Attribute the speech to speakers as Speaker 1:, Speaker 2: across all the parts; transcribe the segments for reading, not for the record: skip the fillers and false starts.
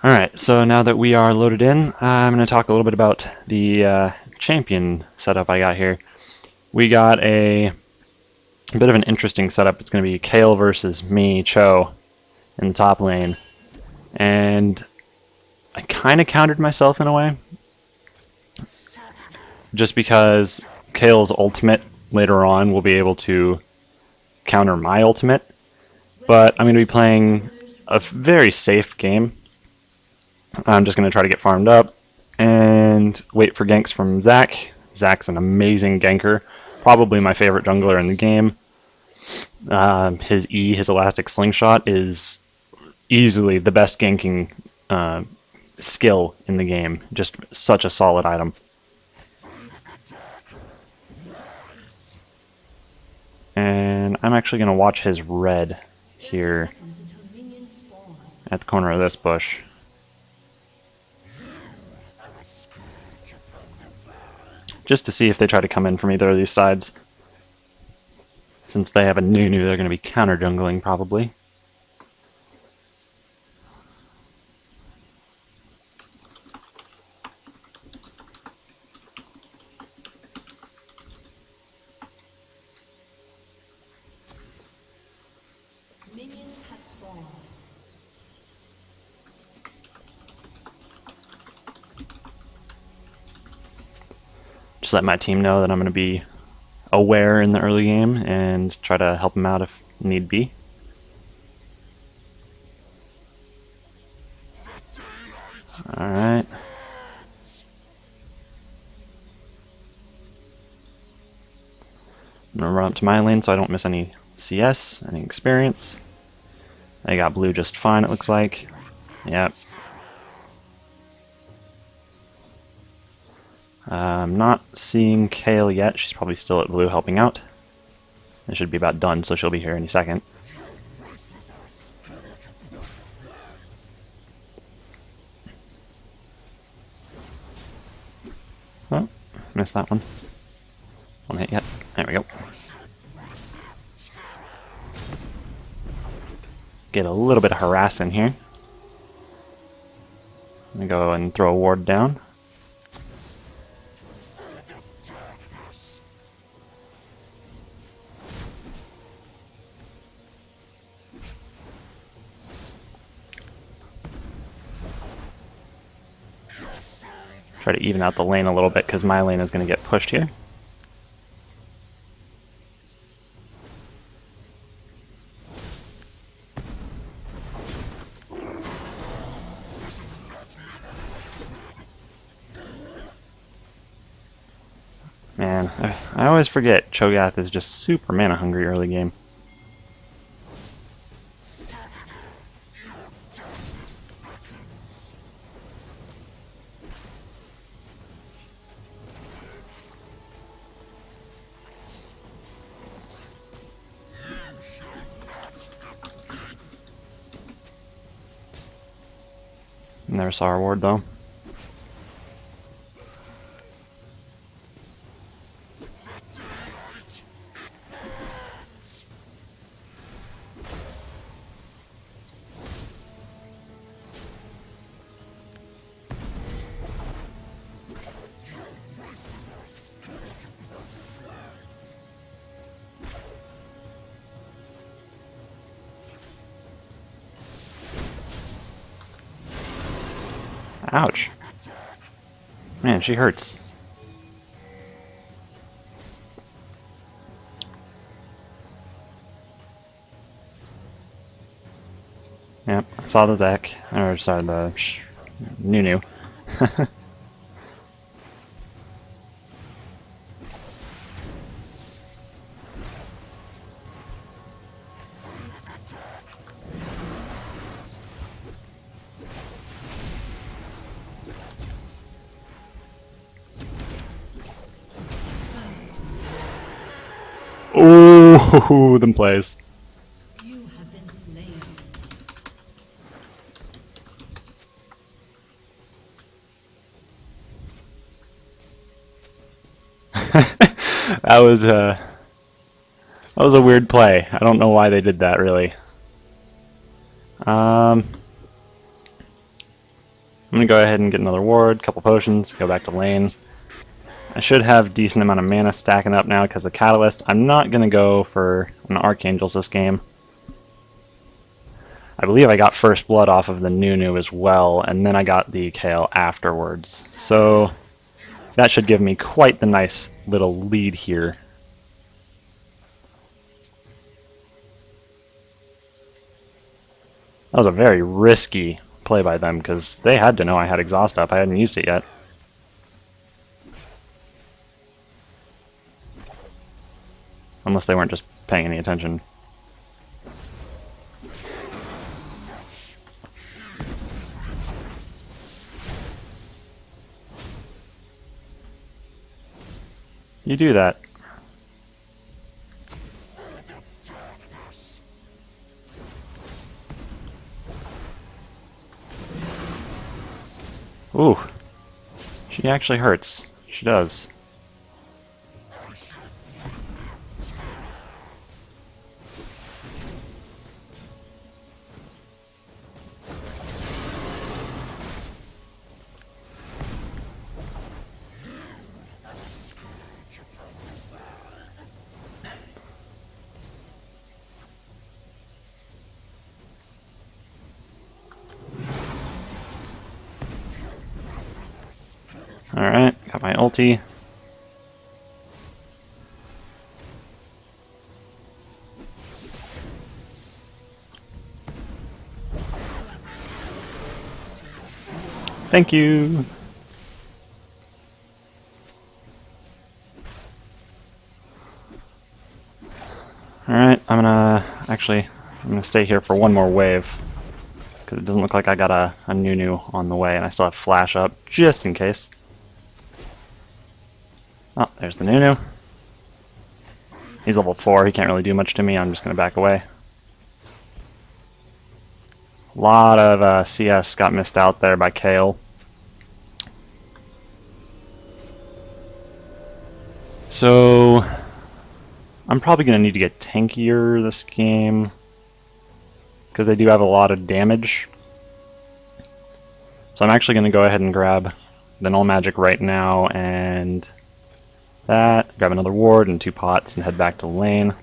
Speaker 1: Alright, so now that we are loaded in, I'm going to talk a little bit about the champion setup I got here. We got a bit of an interesting setup. It's going to be Kale versus me, Cho, in the top lane. And I kind of countered myself in a way, just because Kale's ultimate later on will be able to counter my ultimate. But I'm going to be playing a very safe game. I'm just going to try to get farmed up and wait for ganks from Zach. Zach's an amazing ganker, probably my favorite jungler in the game. His his elastic slingshot, is easily the best ganking skill in the game. Just such a solid item. And I'm actually going to watch his red here at the corner of this bush. Just to see if they try to come in from either of these sides. Since they have a Nunu, they're going to be counter jungling probably.
Speaker 2: Minions have spawned.
Speaker 1: Just let my team know that I'm going to be aware in the early game and try to help them out if need be. Alright. I'm going to run up to my lane so I don't miss any CS, any experience. I got blue just fine, it looks like. Yep. I'm not seeing Kale yet. She's probably still at blue helping out. It should be about done, so she'll be here any second. Oh, missed that one. One hit yet. There we go. Get a little bit of harass in here. I'm gonna go and throw a ward down. Try to even out the lane a little bit because my lane is going to get pushed here. Man, I always forget Cho'Gath is just super mana hungry early game. Never saw our ward though. Ouch. Man, she hurts. Yep, I saw the Zach. Or sorry, the Nunu. Ooh, them plays.
Speaker 2: You have been slain.
Speaker 1: That was a weird play. I don't know why they did that really. I'm going to go ahead and get another ward, couple potions, go back to lane. I should have a decent amount of mana stacking up now because of Catalyst. I'm not going to go for an Archangels this game. I believe I got First Blood off of the Nunu as well, and then I got the Kayle afterwards. So that should give me quite the nice little lead here. That was a very risky play by them because they had to know I had Exhaust up. I hadn't used it yet. Unless they weren't just paying any attention. You do that. Ooh. She actually hurts. She does. Alright, got my ulti. Thank you! Alright, I'm gonna stay here for one more wave. Because it doesn't look like I got a Nunu on the way, and I still have Flash up, just in case. Oh, there's the Nunu. He's level 4, he can't really do much to me, I'm just gonna back away. A lot of CS got missed out there by Kayle. So I'm probably going to need to get tankier this game because they do have a lot of damage. So I'm actually going to go ahead and grab the Null Magic right now and that, grab another ward and 2 pots and head back to lane.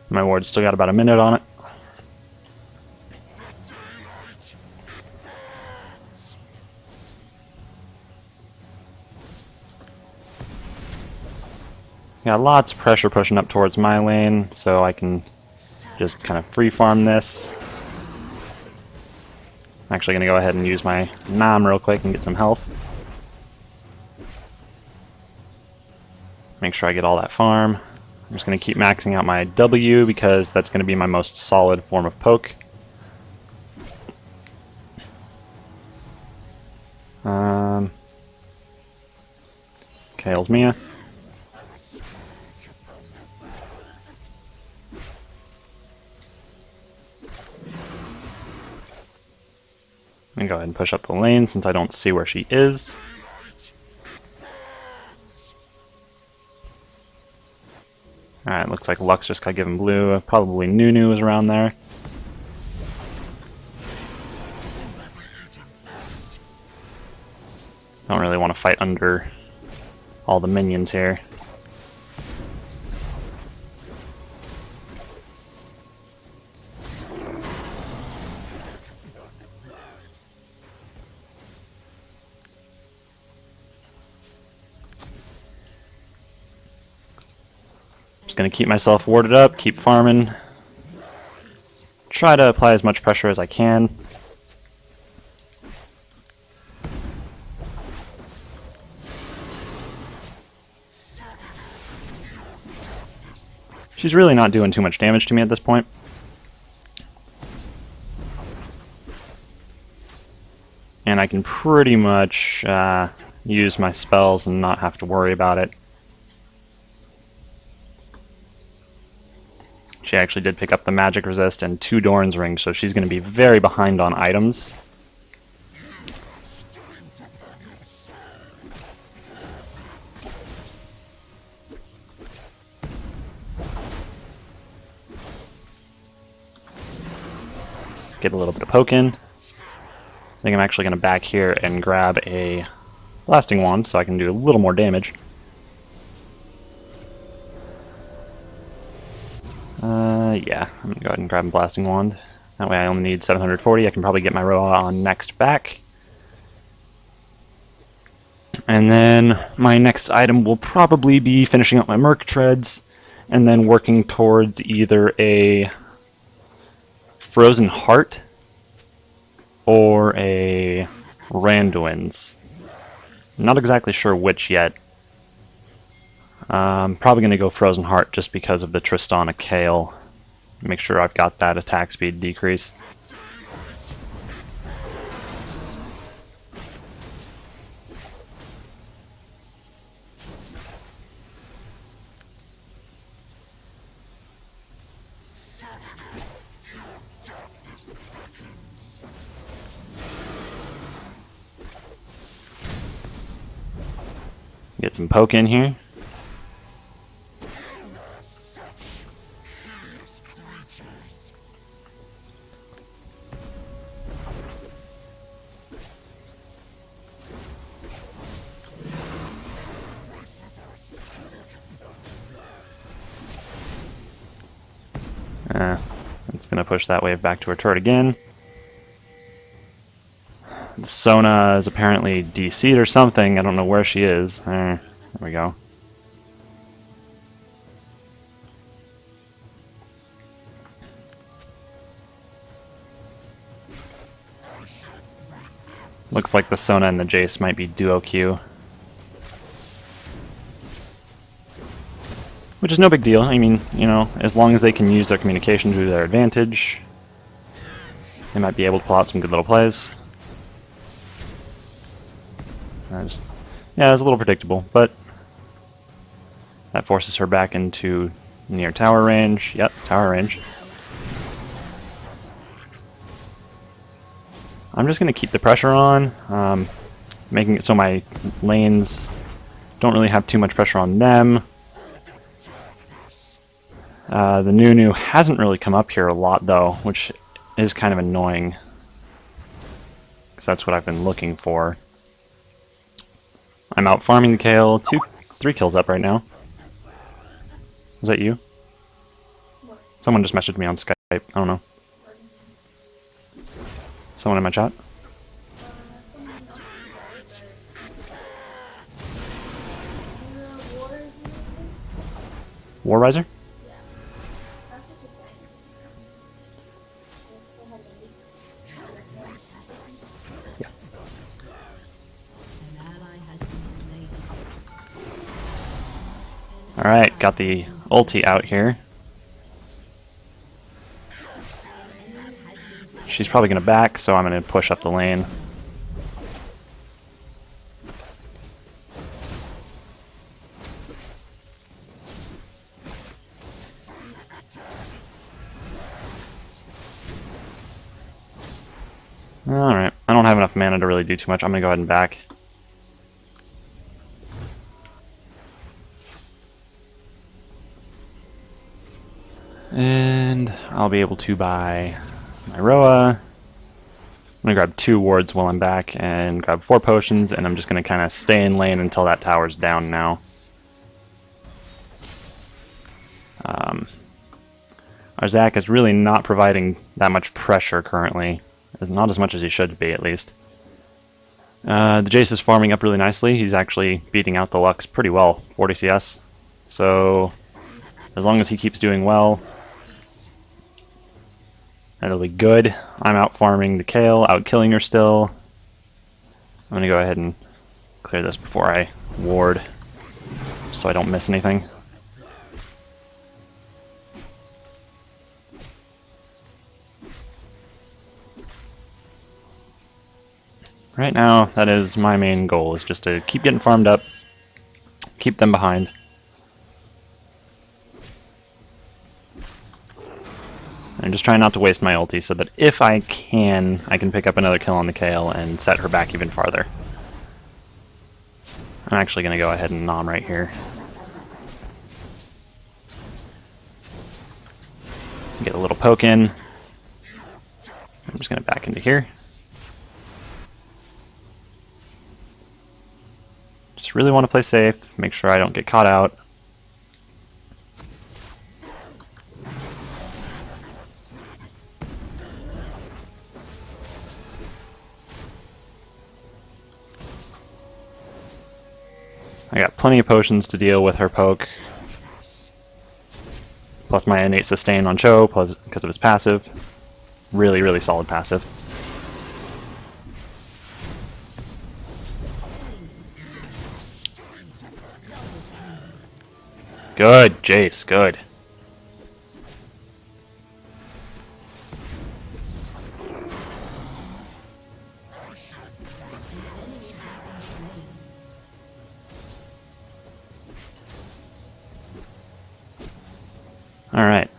Speaker 1: My ward's still got about a minute on it. Got lots of pressure pushing up towards my lane, so I can just kind of free farm this. I'm actually going to go ahead and use my Nam real quick and get some health. Make sure I get all that farm. I'm just going to keep maxing out my W because that's going to be my most solid form of poke. Kayle's Mia. I'm going to go ahead and push up the lane since I don't see where she is. Alright, looks like Lux just got given blue. Probably Nunu is around there. Don't really want to fight under all the minions here. Just gonna keep myself warded up, keep farming. Try to apply as much pressure as I can. She's really not doing too much damage to me at this point. And I can pretty much use my spells and not have to worry about it. She actually did pick up the magic resist and 2 Doran's rings, so she's going to be very behind on items. Get a little bit of poke in. I think I'm actually going to back here and grab a blasting wand so I can do a little more damage. Yeah, I'm going to go ahead and grab a blasting wand. That way I only need 740. I can probably get my Roa on next back. And then my next item will probably be finishing up my Merc Treads and then working towards either a Frozen Heart or a Randuin's. Not exactly sure which yet. I'm probably going to go Frozen Heart just because of the Tristana Kale. Make sure I've got that attack speed decrease. Get some poke in here. It's going to push that wave back to her turret again. The Sona is apparently DC'd or something. I don't know where she is. There we go. Looks like the Sona and the Jace might be duo Q. Which is no big deal. I mean, you know, as long as they can use their communication to their advantage, they might be able to pull out some good little plays. Yeah, it's a little predictable, but that forces her back into near tower range. Yep, tower range. I'm just going to keep the pressure on, making it so my lanes don't really have too much pressure on them. The Nunu hasn't really come up here a lot, though, which is kind of annoying, because that's what I've been looking for. I'm out farming the Kale. 3 kills up right now. Was that you?
Speaker 3: What?
Speaker 1: Someone just messaged me on Skype. I don't know. Someone in my chat? War Riser?
Speaker 2: An ally has been slain.
Speaker 1: Alright, got the ulti out here. She's probably going to back, so I'm going to push up the lane. Alright, I don't have enough mana to really do too much. I'm going to go ahead and back. And I'll be able to buy my Roa. I'm going to grab 2 wards while I'm back and grab 4 potions, and I'm just going to kind of stay in lane until that tower's down now. Our Zac is really not providing that much pressure currently. Not as much as he should be, at least. The Jace is farming up really nicely. He's actually beating out the Lux pretty well, 40 CS. So, as long as he keeps doing well, that'll be good. I'm out farming the Kale, out killing her still. I'm going to go ahead and clear this before I ward, so I don't miss anything. Right now, that is my main goal, is just to keep getting farmed up, keep them behind. I'm just trying not to waste my ulti so that if I can pick up another kill on the Kayle and set her back even farther. I'm actually going to go ahead and nom right here. Get a little poke in. I'm just going to back into here. Just really want to play safe, make sure I don't get caught out. I got plenty of potions to deal with her poke. Plus my innate sustain on Cho, plus because of his passive. Really, really solid passive. Good, Jace, good. Alright.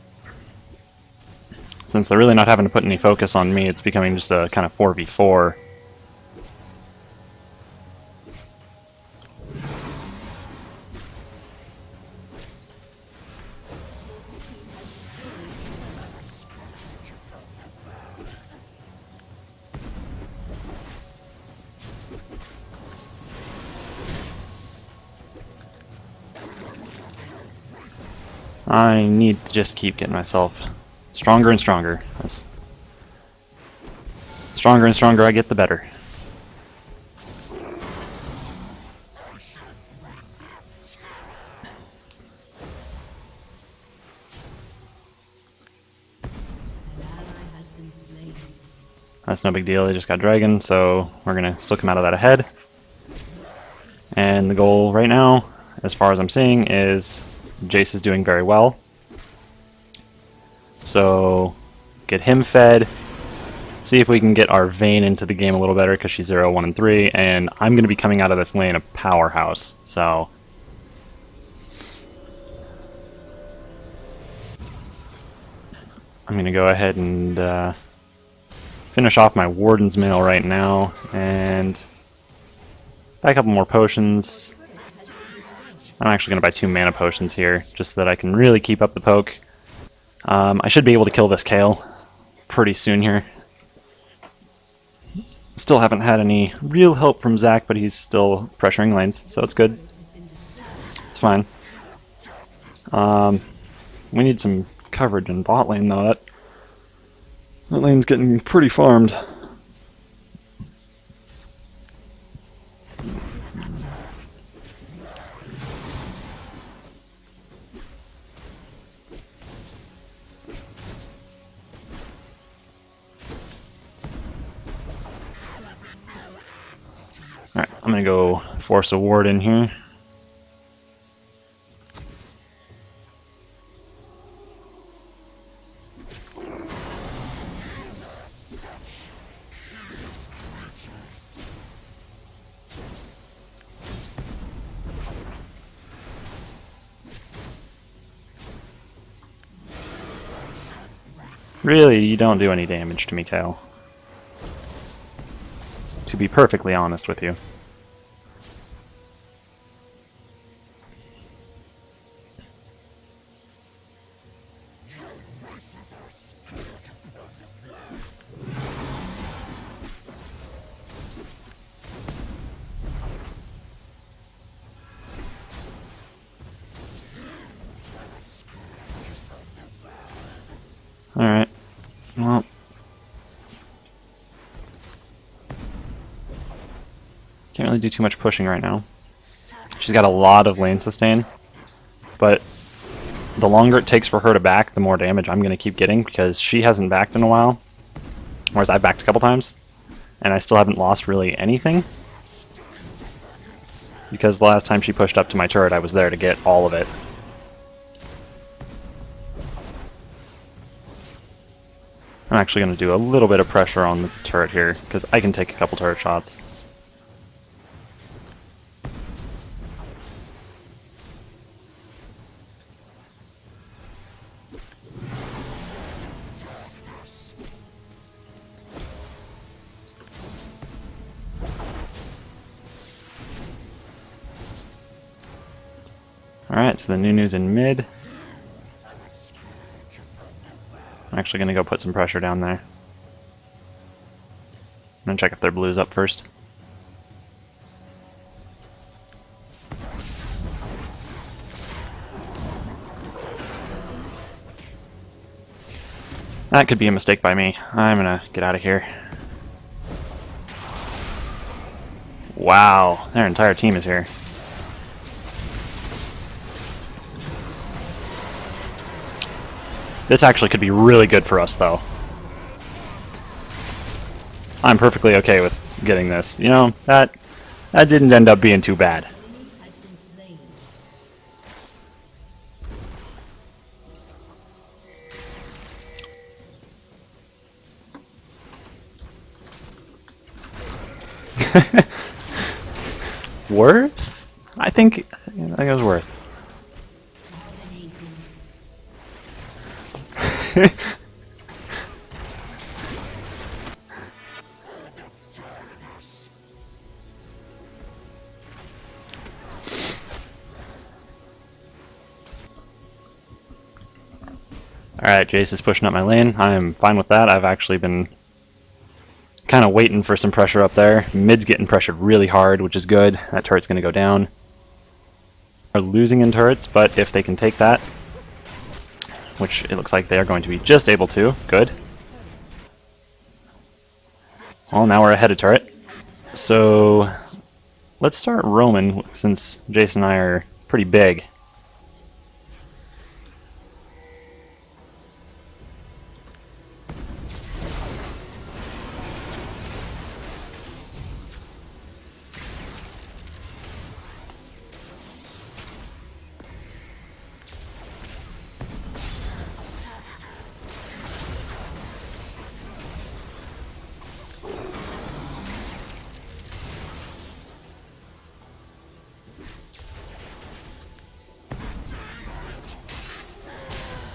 Speaker 1: Since they're really not having to put any focus on me, it's becoming just a kind of 4v4. I need to just keep getting myself stronger and stronger. As stronger and stronger I get, the better. That's no big deal, they just got dragon, so we're gonna still come out of that ahead. And the goal right now, as far as I'm seeing, is Jace is doing very well. So get him fed, see if we can get our Vayne into the game a little better because she's 0, 1, and 3, and I'm going to be coming out of this lane a powerhouse. So I'm going to go ahead and finish off my Warden's Mail right now and buy a couple more potions. I'm actually going to buy 2 mana potions here, just so that I can really keep up the poke. I should be able to kill this Kayle pretty soon here. Still haven't had any real help from Zach, but he's still pressuring lanes, so it's good. It's fine. We need some coverage in bot lane, though. That lane's getting pretty farmed. Alright, I'm gonna go force a ward in here. Really, you don't do any damage to me, Kayle. To be perfectly honest with you. Alright. Well. Can't really do too much pushing right now. She's got a lot of lane sustain, but the longer it takes for her to back, the more damage I'm going to keep getting, because she hasn't backed in a while, whereas I backed a couple times, and I still haven't lost really anything, because the last time she pushed up to my turret, I was there to get all of it. I'm actually going to do a little bit of pressure on the turret here, because I can take a couple turret shots. Alright, so the Nunu's in mid. I'm actually going to go put some pressure down there. I'm going to check if their blue's up first. That could be a mistake by me. I'm going to get out of here. Wow, their entire team is here. This actually could be really good for us, though. I'm perfectly okay with getting this. You know, that didn't end up being too bad.
Speaker 2: Has been slain.
Speaker 1: Worth? I think it was worth. Alright, Jace is pushing up my lane. I'm fine with that. I've actually been kind of waiting for some pressure up there. Mid's getting pressured really hard, which is good. That turret's going to go down. Are losing in turrets, but if they can take that, which it looks like they are going to be just able to, good. Well, now we're ahead of turret. So let's start roaming, since Jace and I are pretty big.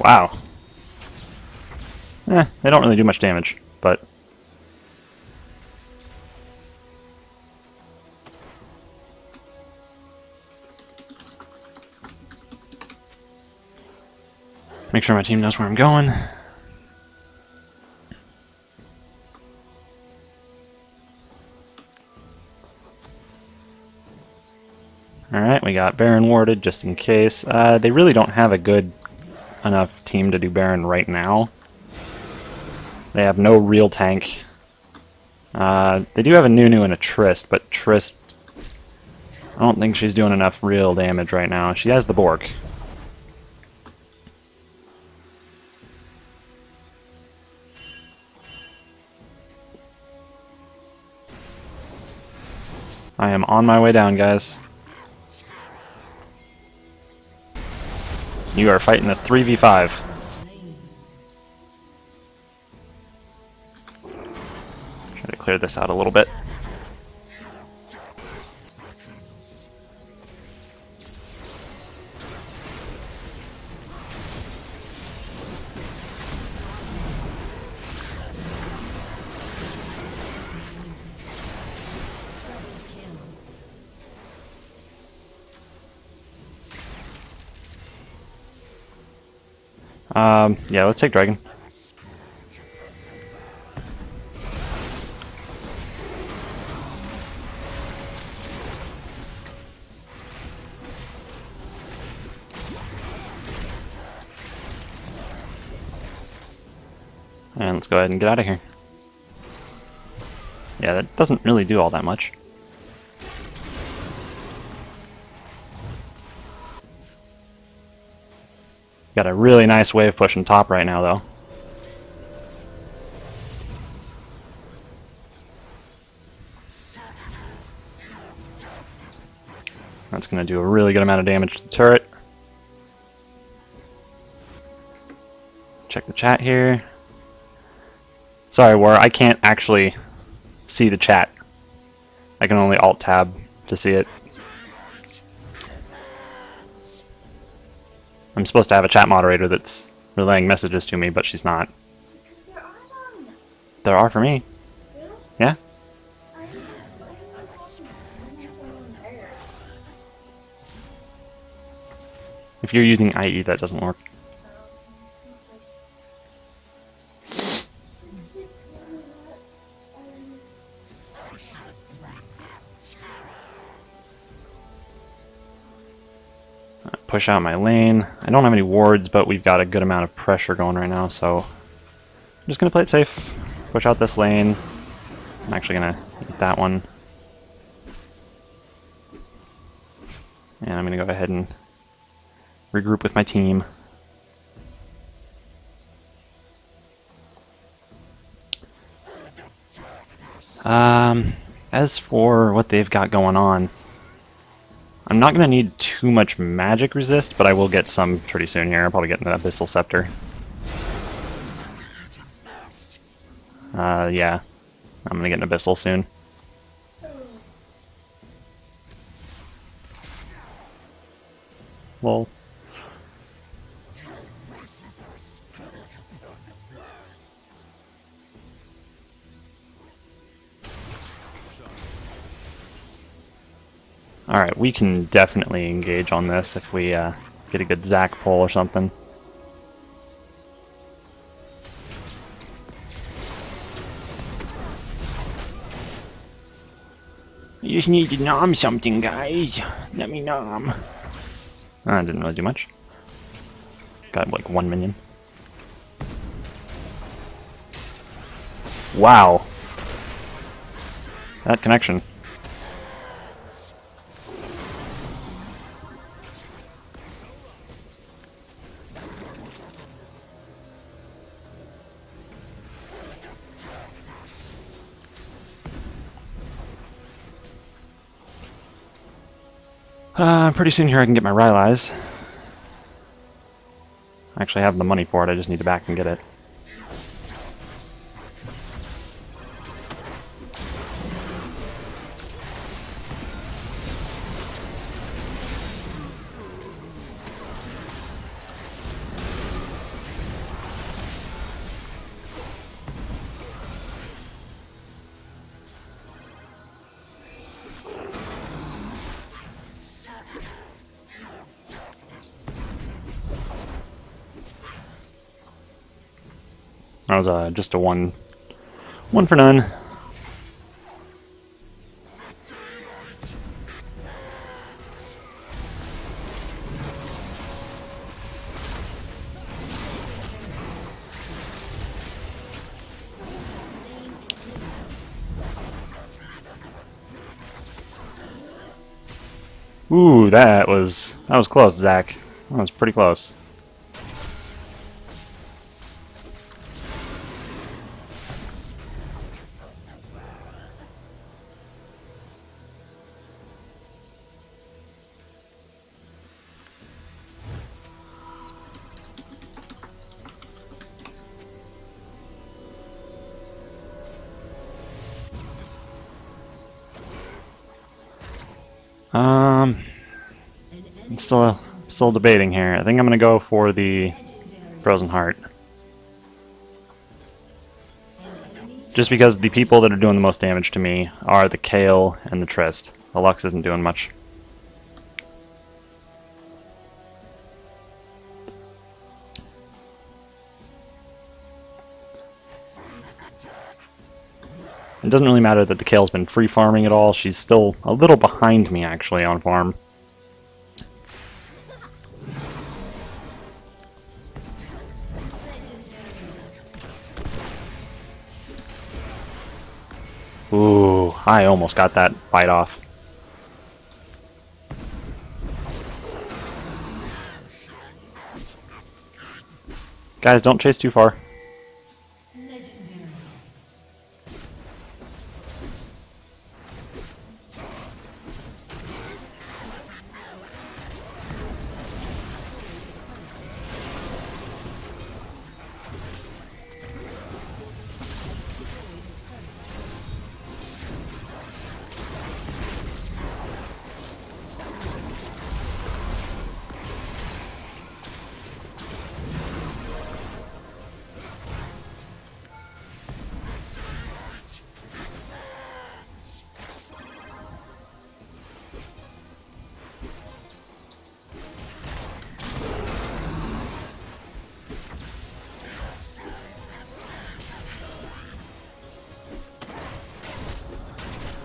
Speaker 1: Wow. They don't really do much damage, but... Make sure my team knows where I'm going. Alright, we got Baron warded just in case. They really don't have a good enough team to do Baron right now. They have no real tank. They do have a Nunu and a Trist, but Trist... I don't think she's doing enough real damage right now. She has the Bork. I am on my way down, guys. You are fighting a 3v5. Try to clear this out a little bit. Yeah, let's take Dragon. And let's go ahead and get out of here. Yeah, that doesn't really do all that much. Got a really nice wave pushing top right now, though. That's going to do a really good amount of damage to the turret. Check the chat here. Sorry, War, I can't actually see the chat. I can only Alt-Tab to see it. I'm supposed to have a chat moderator that's relaying messages to me, but she's not.
Speaker 3: There are none.
Speaker 1: There are for me.
Speaker 3: Really?
Speaker 1: Yeah?
Speaker 3: I didn't know. I'm not going there.
Speaker 1: If you're using IE, that doesn't work. Push out my lane. I don't have any wards, but we've got a good amount of pressure going right now, so I'm just going to play it safe. Push out this lane. I'm actually going to eat that one. And I'm going to go ahead and regroup with my team. As for what they've got going on, I'm not going to need too much magic resist, but I will get some pretty soon here. I'll probably get an Abyssal Scepter. Yeah. I'm going to get an Abyssal soon. Lol. Alright, we can definitely engage on this if we get a good Zac pull or something. You just need to nom something, guys. Let me nom. I didn't really do much. Got like 1 minion. Wow. That connection. Pretty soon here I can get my Rylai's. I actually have the money for it, I just need to back and get it. That was just a one for none. Ooh, that was close, Zac. That was pretty close. I'm still debating here. I think I'm gonna go for the Frozen Heart. Just because the people that are doing the most damage to me are the Kayle and the Trist. The Lux isn't doing much. It doesn't really matter that the Kayle's been free farming at all. She's still a little behind me, actually, on farm. Ooh, I almost got that fight off. Guys, don't chase too far.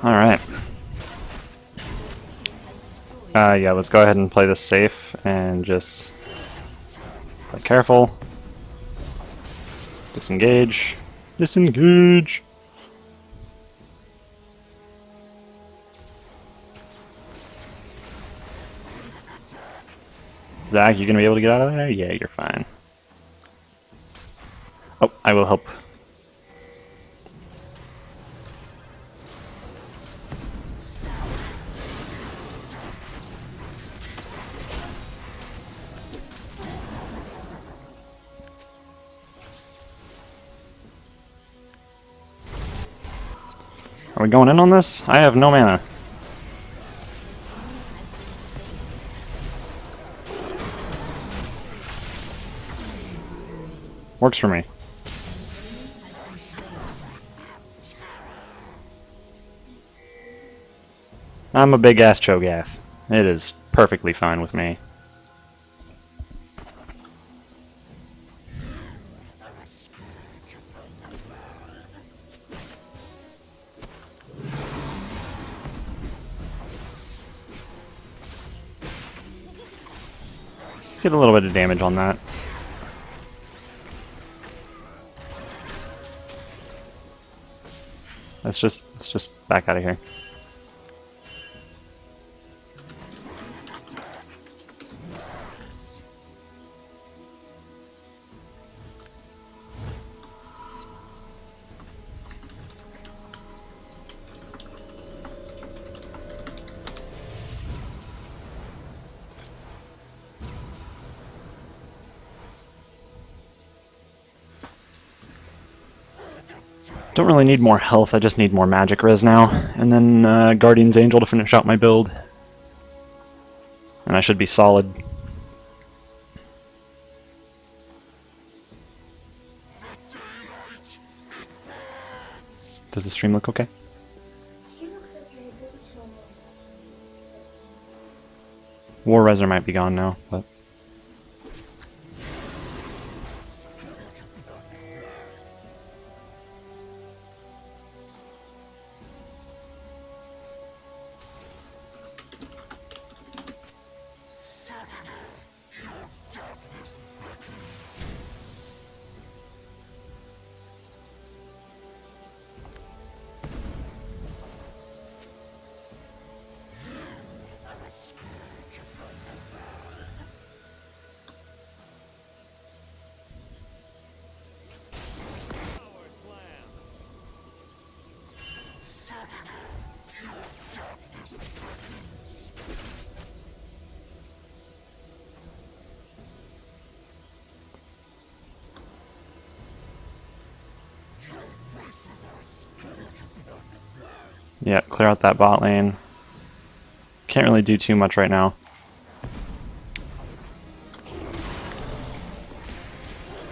Speaker 1: Alright. Yeah, let's go ahead and play this safe and just play careful. Disengage. Disengage! Zach, you gonna be able to get out of there? Yeah, you're fine. Oh, I will help. Are we going in on this? I have no mana. Works for me. I'm a big ass Cho'Gath. It is perfectly fine with me. Get a little bit of damage on that. Let's just back out of here. Don't really need more health, I just need more magic res now. And then Guardian's Angel to finish out my build. And I should be solid. Does the stream look okay?
Speaker 3: She looks okay. It doesn't show me.
Speaker 1: War Reser might be gone now, but... Yeah, clear out that bot lane. Can't really do too much right now.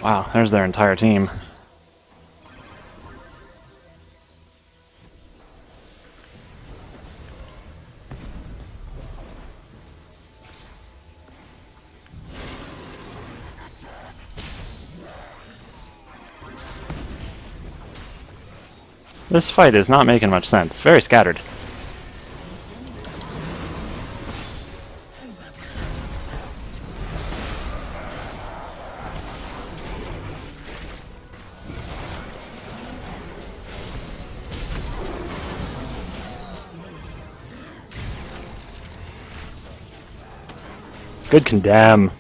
Speaker 1: Wow, there's their entire team. This fight is not making much sense. Very scattered. Good condemn.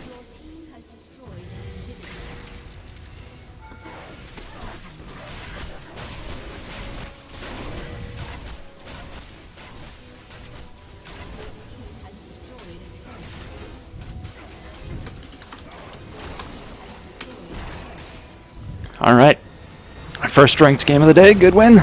Speaker 2: Your team has destroyed an inhibitor. Has destroyed a turret.
Speaker 1: Alright. First ranked game of the day, good win.